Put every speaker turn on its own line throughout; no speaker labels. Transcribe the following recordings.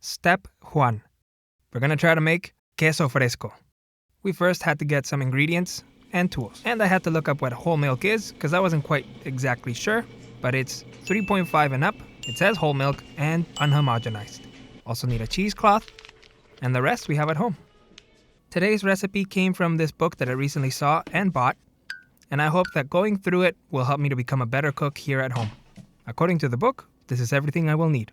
Step 1. We're going to try to make Queso Fresco. We first had to get some ingredients and tools. And I had to look up what whole milk is because I wasn't quite exactly sure, but it's 3.5 and up. It says whole milk and unhomogenized. Also need a cheesecloth, and the rest we have at home. Today's recipe came from this book that I recently saw and bought, and I hope that going through it will help me to become a better cook here at home. According to the book, this is everything I will need,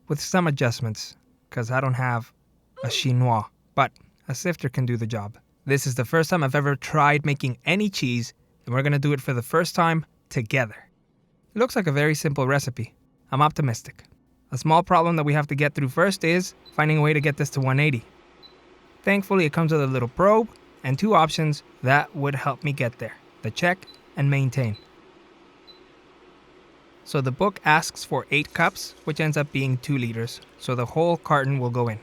with some adjustments, because I don't have a chinois, but a sifter can do the job. This is the first time I've ever tried making any cheese, and we're going to do it for the first time together. It looks like a very simple recipe. I'm optimistic. A small problem that we have to get through first is finding a way to get this to 180. Thankfully, it comes with a little probe and 2 options that would help me get there: the check and maintain. So the book asks for 8 cups, which ends up being 2 liters, so the whole carton will go in.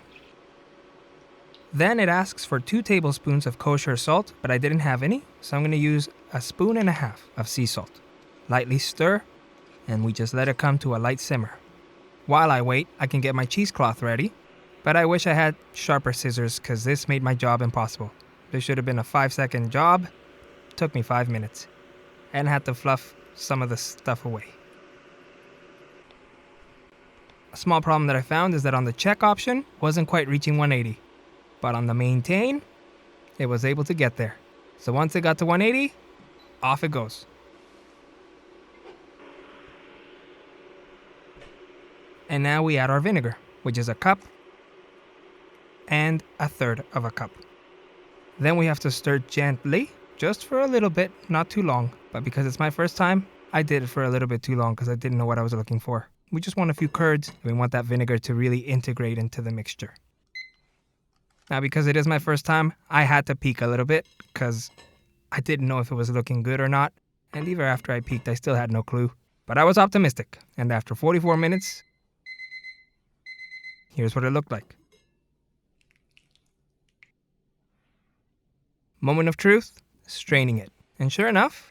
Then it asks for 2 tablespoons of kosher salt, but I didn't have any, so I'm going to use 1.5 spoons of sea salt. Lightly stir, and we just let it come to a light simmer. While I wait, I can get my cheesecloth ready, but I wish I had sharper scissors because this made my job impossible. This should have been a 5-second job. It took me 5 minutes, and had to fluff some of the stuff away. A small problem that I found is that on the check option, wasn't quite reaching 180. But on the maintain, it was able to get there. So once it got to 180, off it goes. And now we add our vinegar, which is 1 cup and 1/3 cup. Then we have to stir gently, just for a little bit, not too long. But because it's my first time, I did it for a little bit too long because I didn't know what I was looking for. We just want a few curds, and we want that vinegar to really integrate into the mixture. Now, because it is my first time, I had to peek a little bit because I didn't know if it was looking good or not. And even after I peeked, I still had no clue. But I was optimistic. And after 44 minutes, here's what it looked like. Moment of truth, straining it. And sure enough,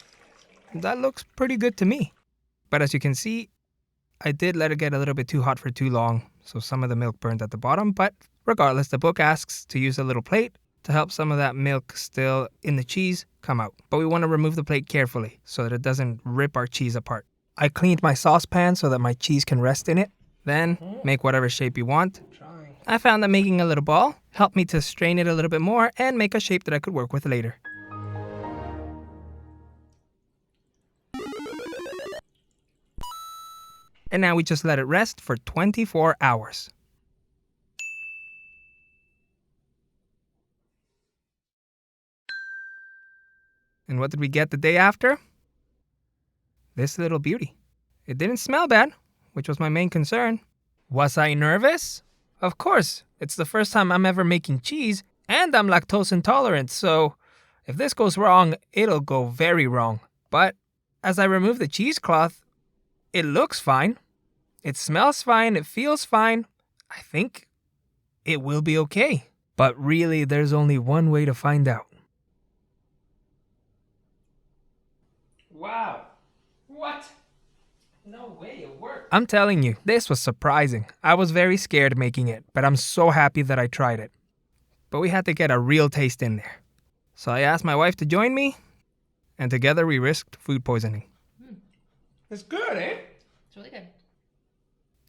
that looks pretty good to me. But as you can see, I did let it get a little bit too hot for too long, so some of the milk burned at the bottom, but regardless, the book asks to use a little plate to help some of that milk still in the cheese come out. But we want to remove the plate carefully so that it doesn't rip our cheese apart. I cleaned my saucepan so that my cheese can rest in it. Then, make whatever shape you want. I found that making a little ball helped me to strain it a little bit more and make a shape that I could work with later. And now we just let it rest for 24 hours. And what did we get the day after? This little beauty. It didn't smell bad, which was my main concern. Was I nervous? Of course. It's the first time I'm ever making cheese, and I'm lactose intolerant, so if this goes wrong, it'll go very wrong. But as I remove the cheesecloth, it looks fine. It smells fine. It feels fine. I think it will be okay. But really, there's only one way to find out. Wow. What? No way it worked. I'm telling you, this was surprising. I was very scared making it, but I'm so happy that I tried it. But we had to get a real taste in there. So I asked my wife to join me, and together we risked food poisoning. It's good, eh?
It's really good.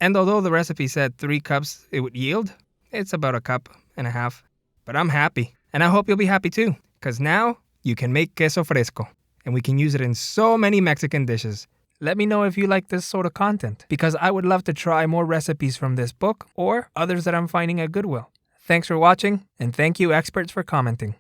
And although the recipe said 3 cups it would yield, it's about 1.5 cups. But I'm happy, and I hope you'll be happy too, because now you can make queso fresco, and we can use it in so many Mexican dishes. Let me know if you like this sort of content, because I would love to try more recipes from this book or others that I'm finding at Goodwill. Thanks for watching, and thank you experts for commenting.